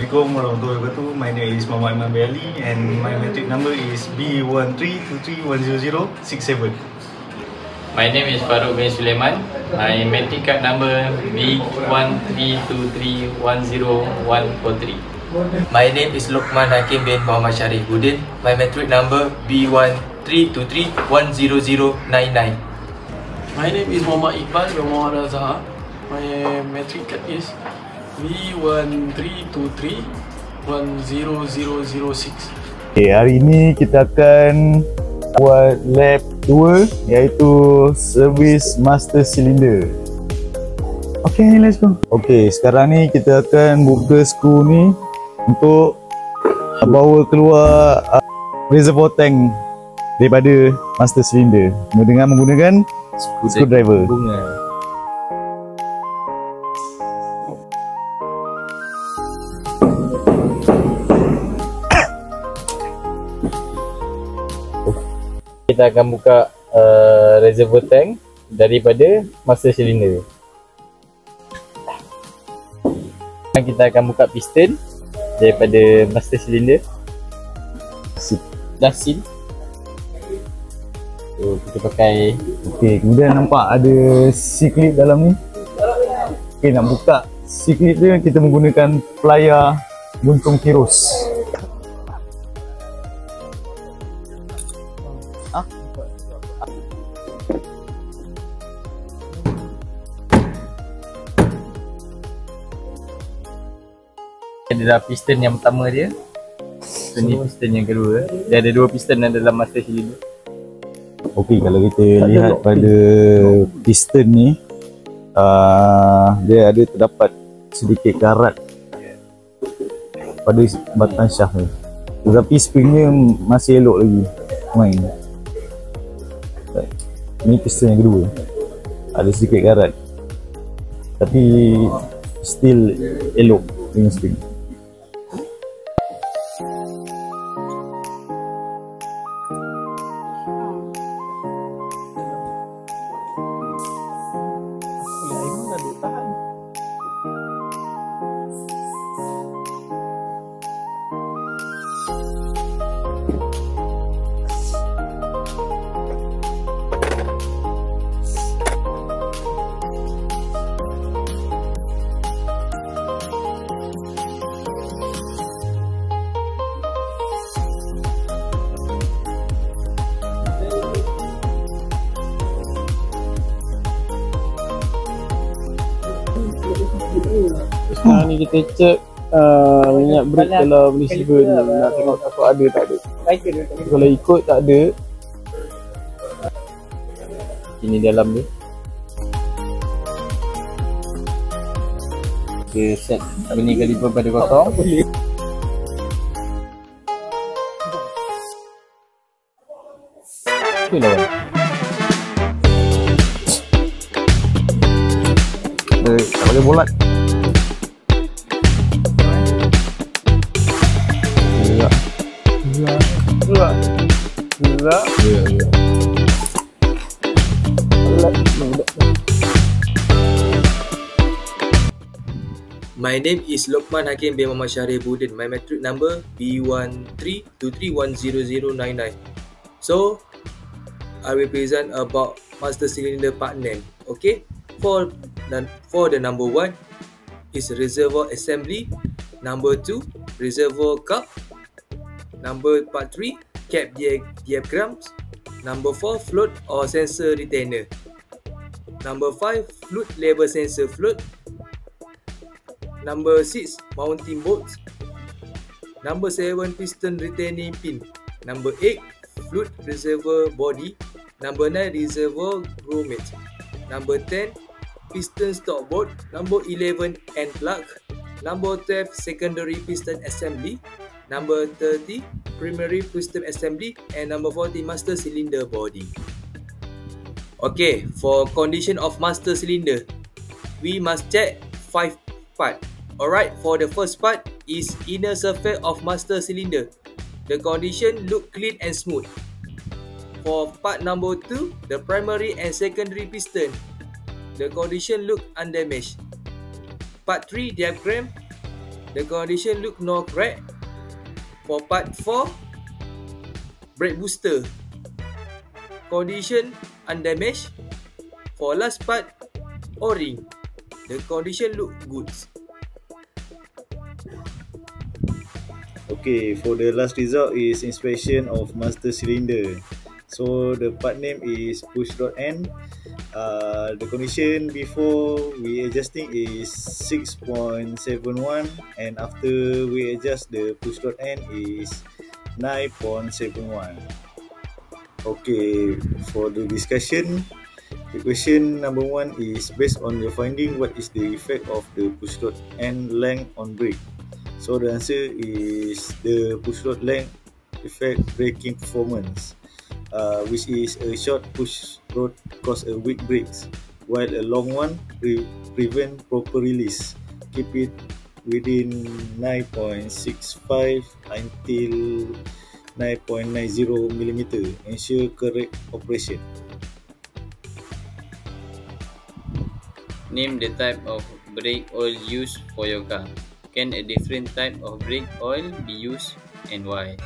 Assalamualaikum warahmatullahi wabarakatuh. My name is Muhammad Imam Ali and my matric number is B13231067. My name is Farouk bin Sulaiman. My matric card number B1323104143. My name is Luqman Hakim bin Muhammad Sharifuddin. My matric number B1323100099. My name is Muhammad Iqbal bin Muhammad Azhar. My matric card is B1323100006. Okay, hari ini kita akan buat lab 2 iaitu Service Master Cylinder. Okay, let's go. Okay, sekarang ni kita akan buka skru ni untuk bawa keluar reservoir tank daripada Master Cylinder dengan menggunakan screwdriver. Kita akan buka reservoir tank daripada master cylinder. Kita akan buka piston daripada master cylinder. Dah seal. So, kita pakai. Okay, kemudian nampak ada C-clip dalam ni. Okay, nak buka C-clip dia kita menggunakan plier buntung kirus. Adalah piston yang pertama dia. So ni piston yang kedua. Dia ada 2 piston dalam master cylinder. Okey, kalau kita lihat pada piston ni dia ada terdapat sedikit karat pada batang shaft ni. Tetapi spring dia masih elok lagi main. Ini piston yang kedua. Ada sedikit karat. Tapi still elok dengan spring. Sekarang ni kita cek minyak brake dalam receiver ni. Nak tengok takut ada tak ada. Kalau ikut tak ada, Ini dalam dia. Kita set bunyi kaliper pada kosong. Okey lawan. Tak boleh bolat. My name is Luqman Hakim bin Muhammad Sharifuddin. My matric number B1323100099. So, I will present about master cylinder part 9. Okay, for the number 1 is reservoir assembly. Number 2, reservoir cup. Number part 3, cap diaphragms. Number 4, float or sensor retainer. Number 5, fluid level sensor float. Number 6, mounting bolts. Number 7, piston retaining pin. Number 8, fluid reservoir body. Number 9, reservoir grommet. Number 10, piston stop board. Number 11, end plug. Number 12, secondary piston assembly. Number 30, primary piston assembly. And number 40, master cylinder body. Okay, for condition of master cylinder, we must check 5 parts. Alright, for the first part is inner surface of master cylinder. The condition look clean and smooth. For part number 2, the primary and secondary piston. The condition look undamaged. Part 3, diaphragm. The condition look no crack. For part 4, brake booster. Condition undamaged. For last part, O-ring. The condition look good. Okay, for the last result is inspection of master cylinder. So the part name is push rod end. The condition before we adjusting is 6.71 and after we adjust the push rod end is 9.71. Okay, for the discussion, the question number 1 is based on your finding, what is the effect of the push rod end length on brake? So the answer is the push rod length affect braking performance, which is a short push rod cause a weak brakes, while a long one prevent proper release. Keep it within 9.65 until 9.90 millimeter. Ensure correct operation. Name the type of brake oil used for your car. Can a different type of brake oil be used and why?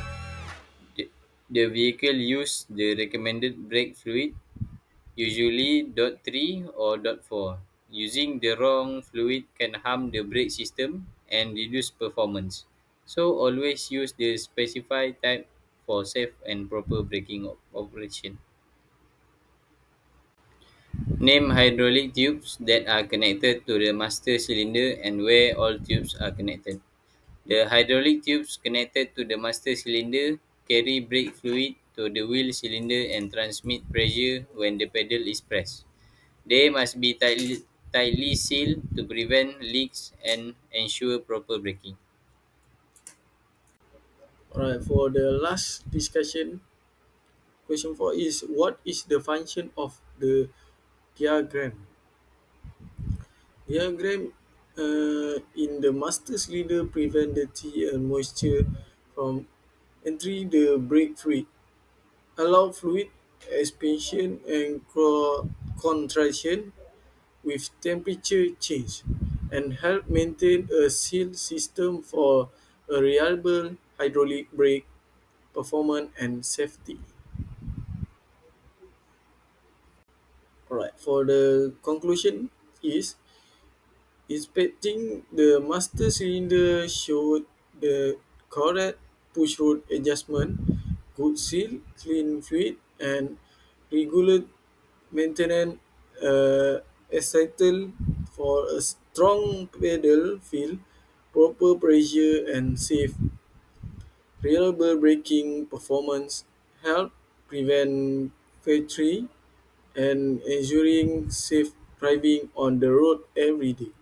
The vehicle use the recommended brake fluid, usually .3 or .4. Using the wrong fluid can harm the brake system and reduce performance. So always use the specified type for safe and proper braking operation. Name hydraulic tubes that are connected to the master cylinder and where all tubes are connected. The hydraulic tubes connected to the master cylinder carry brake fluid to the wheel cylinder and transmit pressure when the pedal is pressed. They must be tightly sealed to prevent leaks and ensure proper braking. Alright, for the last discussion, question 4 is what is the function of the diagram? Diagram in the master cylinder prevent dirty and moisture from entering the brake fluid, allow fluid expansion and contraction with temperature change, and help maintain a sealed system for a reliable hydraulic brake performance and safety. Alright, for the conclusion is inspecting the master cylinder showed the correct push rod adjustment, good seal, clean fluid, and regular maintenance essential for a strong pedal feel, proper pressure, and safe, reliable braking performance. Help prevent fatality and ensuring safe driving on the road every day.